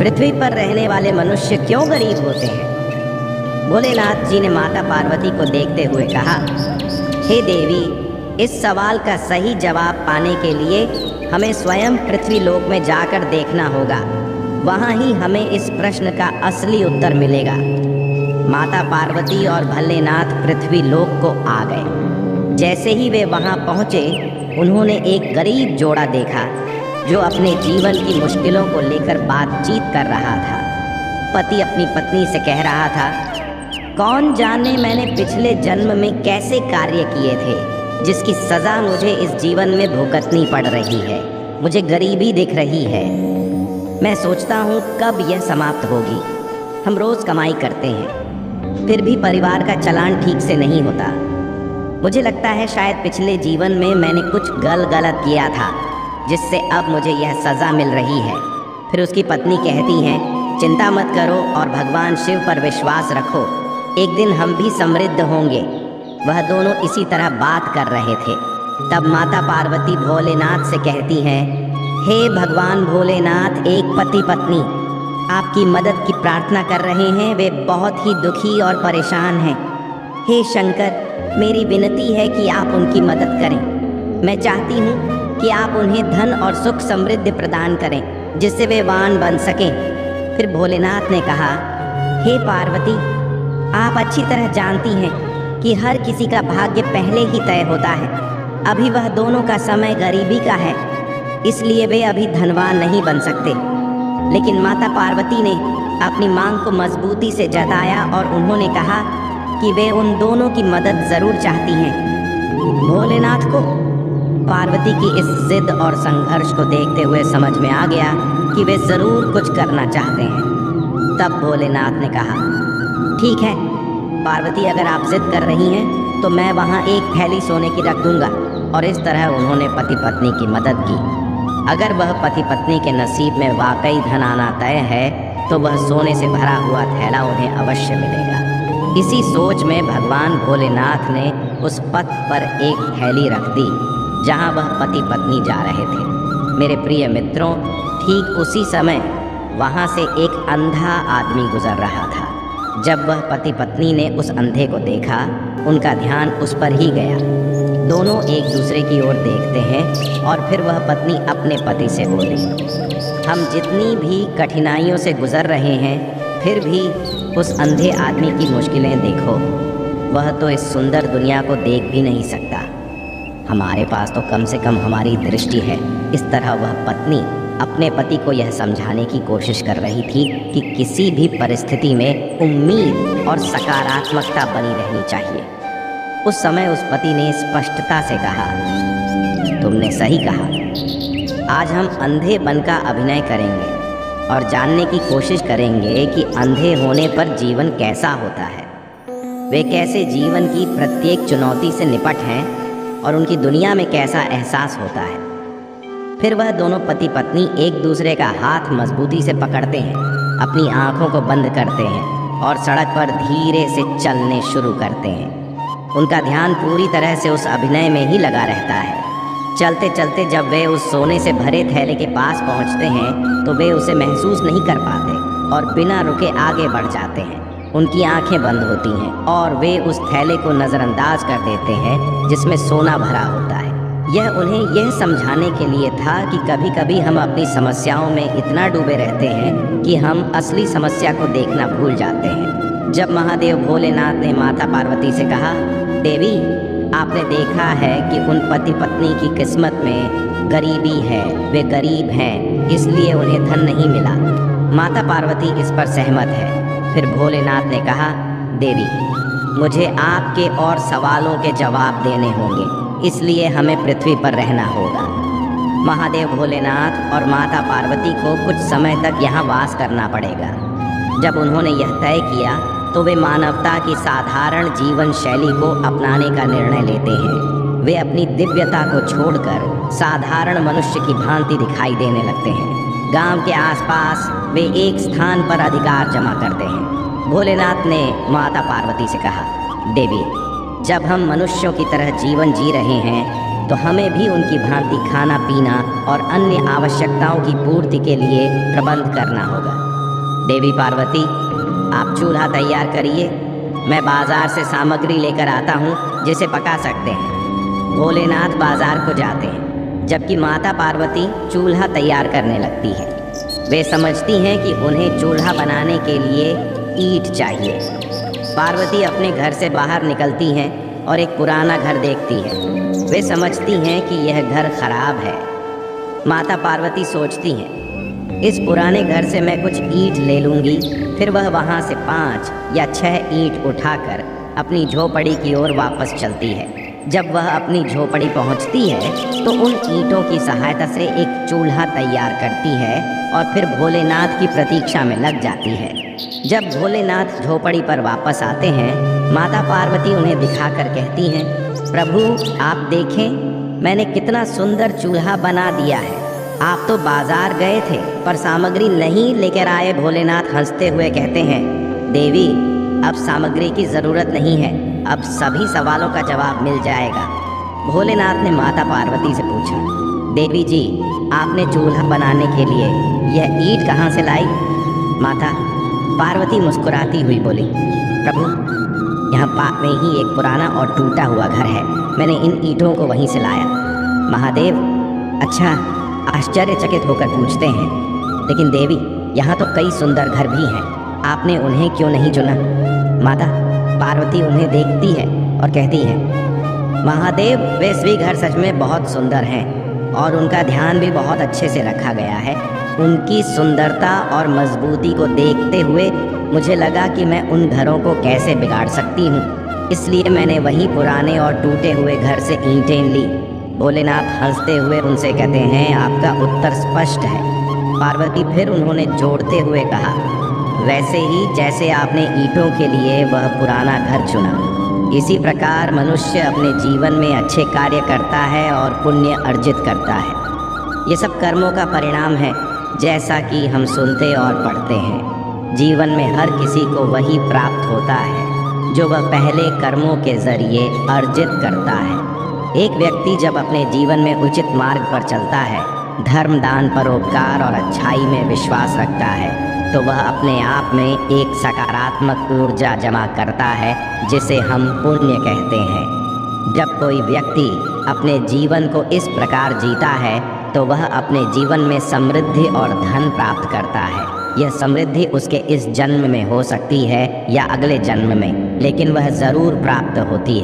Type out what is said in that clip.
पृथ्वी पर रहने वाले मनुष्य क्यों गरीब होते हैं? भोलेनाथ जी ने माता पार्वती को देखते हुए कहा, हे देवी, इस सवाल का सही जवाब पाने के लिए हमें स्वयं पृथ्वी लोक में जाकर देखना होगा। वहाँ ही हमें इस प्रश्न का असली उत्तर मिलेगा। माता पार्वती और भोलेनाथ पृथ्वी लोक को आ गए। जैसे ही वे वहाँ पहुँचे, उन्होंने एक गरीब जोड़ा देखा जो अपने जीवन की मुश्किलों को लेकर बातचीत कर रहा था। पति अपनी पत्नी से कह रहा था, कौन जाने मैंने पिछले जन्म में कैसे कार्य किए थे जिसकी सज़ा मुझे इस जीवन में भुगतनी पड़ रही है। मुझे गरीबी दिख रही है। मैं सोचता हूँ कब यह समाप्त होगी। हम रोज़ कमाई करते हैं, फिर भी परिवार का चलान ठीक से नहीं होता। मुझे लगता है शायद पिछले जीवन में मैंने कुछ गलत किया था जिससे अब मुझे यह सज़ा मिल रही है। फिर उसकी पत्नी कहती हैं, चिंता मत करो और भगवान शिव पर विश्वास रखो, एक दिन हम भी समृद्ध होंगे। वह दोनों इसी तरह बात कर रहे थे। तब माता पार्वती भोलेनाथ से कहती हैं, हे भगवान भोलेनाथ, एक पति पत्नी आपकी मदद की प्रार्थना कर रहे हैं। वे बहुत ही दुखी और परेशान हैं। हे शंकर, मेरी विनती है कि आप उनकी मदद करें। मैं चाहती हूँ कि आप उन्हें धन और सुख समृद्धि प्रदान करें जिससे वे वान बन सकें। फिर भोलेनाथ ने कहा, हे पार्वती, आप अच्छी तरह जानती हैं कि हर किसी का भाग्य पहले ही तय होता है। अभी वह दोनों का समय गरीबी का है, इसलिए वे अभी धनवान नहीं बन सकते। लेकिन माता पार्वती ने अपनी मांग को मजबूती से जताया और उन्होंने कहा कि वे उन दोनों की मदद ज़रूर चाहती हैं। भोलेनाथ को पार्वती की इस जिद और संघर्ष को देखते हुए समझ में आ गया कि वे ज़रूर कुछ करना चाहते हैं। तब भोलेनाथ ने कहा, ठीक है पार्वती, अगर आप जिद कर रही हैं तो मैं वहाँ एक थैली सोने की रख दूंगा। और इस तरह उन्होंने पति पत्नी की मदद की। अगर वह पति पत्नी के नसीब में वाकई धन आना तय है तो वह सोने से भरा हुआ थैला उन्हें अवश्य मिलेगा। इसी सोच में भगवान भोलेनाथ ने उस पथ पर एक थैली रख दी जहाँ वह पति पत्नी जा रहे थे। मेरे प्रिय मित्रों, ठीक उसी समय वहाँ से एक अंधा आदमी गुजर रहा था। जब वह पति पत्नी ने उस अंधे को देखा, उनका ध्यान उस पर ही गया। दोनों एक दूसरे की ओर देखते हैं और फिर वह पत्नी अपने पति से बोली, हम जितनी भी कठिनाइयों से गुजर रहे हैं फिर भी उस अंधे आदमी की मुश्किलें देखो। वह तो इस सुंदर दुनिया को देख भी नहीं सकता। हमारे पास तो कम से कम हमारी दृष्टि है। इस तरह वह पत्नी अपने पति को यह समझाने की कोशिश कर रही थी कि किसी भी परिस्थिति में उम्मीद और सकारात्मकता बनी रहनी चाहिए। उस समय उस पति ने स्पष्टता से कहा, तुमने सही कहा। आज हम अंधे बनकर अभिनय करेंगे और जानने की कोशिश करेंगे कि अंधे होने पर जीवन कैसा होता है। वे कैसे जीवन की प्रत्येक चुनौती से निपट हैं और उनकी दुनिया में कैसा एहसास होता है। फिर वह दोनों पति पत्नी एक दूसरे का हाथ मजबूती से पकड़ते हैं, अपनी आंखों को बंद करते हैं और सड़क पर धीरे से चलने शुरू करते हैं। उनका ध्यान पूरी तरह से उस अभिनय में ही लगा रहता है। चलते चलते जब वे उस सोने से भरे थैले के पास पहुंचते हैं तो वे उसे महसूस नहीं कर पाते और बिना रुके आगे बढ़ जाते हैं। उनकी आंखें बंद होती हैं और वे उस थैले को नज़रअंदाज कर देते हैं जिसमें सोना भरा होता है। यह उन्हें यह समझाने के लिए था कि कभी कभी हम अपनी समस्याओं में इतना डूबे रहते हैं कि हम असली समस्या को देखना भूल जाते हैं। जब महादेव भोलेनाथ ने माता पार्वती से कहा, देवी, आपने देखा है कि उन पति पत्नी की किस्मत में गरीबी है, वे गरीब हैं, इसलिए उन्हें धन नहीं मिला। माता पार्वती इस पर सहमत है। फिर भोलेनाथ ने कहा, देवी, मुझे आपके और सवालों के जवाब देने होंगे, इसलिए हमें पृथ्वी पर रहना होगा। महादेव भोलेनाथ और माता पार्वती को कुछ समय तक यहाँ वास करना पड़ेगा। जब उन्होंने यह तय किया तो वे मानवता की साधारण जीवन शैली को अपनाने का निर्णय लेते हैं। वे अपनी दिव्यता को छोड़कर साधारण मनुष्य की भांति दिखाई देने लगते हैं। गांव के आसपास वे एक स्थान पर अधिकार जमा करते हैं। भोलेनाथ ने माता पार्वती से कहा, देवी, जब हम मनुष्यों की तरह जीवन जी रहे हैं तो हमें भी उनकी भांति खाना पीना और अन्य आवश्यकताओं की पूर्ति के लिए प्रबंध करना होगा। देवी पार्वती, आप चूल्हा तैयार करिए, मैं बाजार से सामग्री लेकर आता हूँ जिसे पका सकते हैं। भोलेनाथ बाजार को जाते हैं, जबकि माता पार्वती चूल्हा तैयार करने लगती है। वे समझती हैं कि उन्हें चूल्हा बनाने के लिए ईंट चाहिए। पार्वती अपने घर से बाहर निकलती हैं और एक पुराना घर देखती है। वे समझती हैं कि यह घर खराब है। माता पार्वती सोचती हैं, इस पुराने घर से मैं कुछ ईंट ले लूँगी। फिर वह वहाँ से 5 या 6 ईंट उठाकर अपनी झोपड़ी की ओर वापस चलती है। जब वह अपनी झोपड़ी पहुँचती है तो उन ईंटों की सहायता से एक चूल्हा तैयार करती है और फिर भोलेनाथ की प्रतीक्षा में लग जाती है। जब भोलेनाथ झोपड़ी पर वापस आते हैं, माता पार्वती उन्हें दिखाकर कहती हैं, प्रभु आप देखें, मैंने कितना सुंदर चूल्हा बना दिया है। आप तो बाजार गए थे पर सामग्री नहीं लेकर आए। भोलेनाथ हंसते हुए कहते हैं, देवी अब सामग्री की ज़रूरत नहीं है, अब सभी सवालों का जवाब मिल जाएगा। भोलेनाथ ने माता पार्वती से पूछा, देवी जी आपने चूल्हा बनाने के लिए यह ईंट कहाँ से लाई? माता पार्वती मुस्कुराती हुई बोली, प्रभु यहाँ पास में ही एक पुराना और टूटा हुआ घर है, मैंने इन ईंटों को वहीं से लाया। महादेव अच्छा आश्चर्यचकित होकर पूछते हैं, लेकिन देवी यहाँ तो कई सुंदर घर भी हैं, आपने उन्हें क्यों नहीं चुना? माता पार्वती उन्हें देखती है और कहती है, महादेव वे सभी घर सच में बहुत सुंदर हैं और उनका ध्यान भी बहुत अच्छे से रखा गया है। उनकी सुंदरता और मजबूती को देखते हुए मुझे लगा कि मैं उन घरों को कैसे बिगाड़ सकती हूँ, इसलिए मैंने वहीं पुराने और टूटे हुए घर से ईंटें ली। भोलेनाथ हंसते हुए उनसे कहते हैं, आपका उत्तर स्पष्ट है। पार्वती फिर उन्होंने जोड़ते हुए कहा, वैसे ही जैसे आपने ईंटों के लिए वह पुराना घर चुना, इसी प्रकार मनुष्य अपने जीवन में अच्छे कार्य करता है और पुण्य अर्जित करता है। ये सब कर्मों का परिणाम है, जैसा कि हम सुनते और पढ़ते हैं। जीवन में हर किसी को वही प्राप्त होता है जो वह पहले कर्मों के जरिए अर्जित करता है। एक व्यक्ति जब अपने जीवन में उचित मार्ग पर चलता है, धर्म दान परोपकार और अच्छाई में विश्वास रखता है, तो वह अपने आप में एक सकारात्मक ऊर्जा जमा करता है जिसे हम पुण्य कहते हैं। जब कोई व्यक्ति अपने जीवन को इस प्रकार जीता है तो वह अपने जीवन में समृद्धि और धन प्राप्त करता है। यह समृद्धि उसके इस जन्म में हो सकती है या अगले जन्म में, लेकिन वह ज़रूर प्राप्त होती है।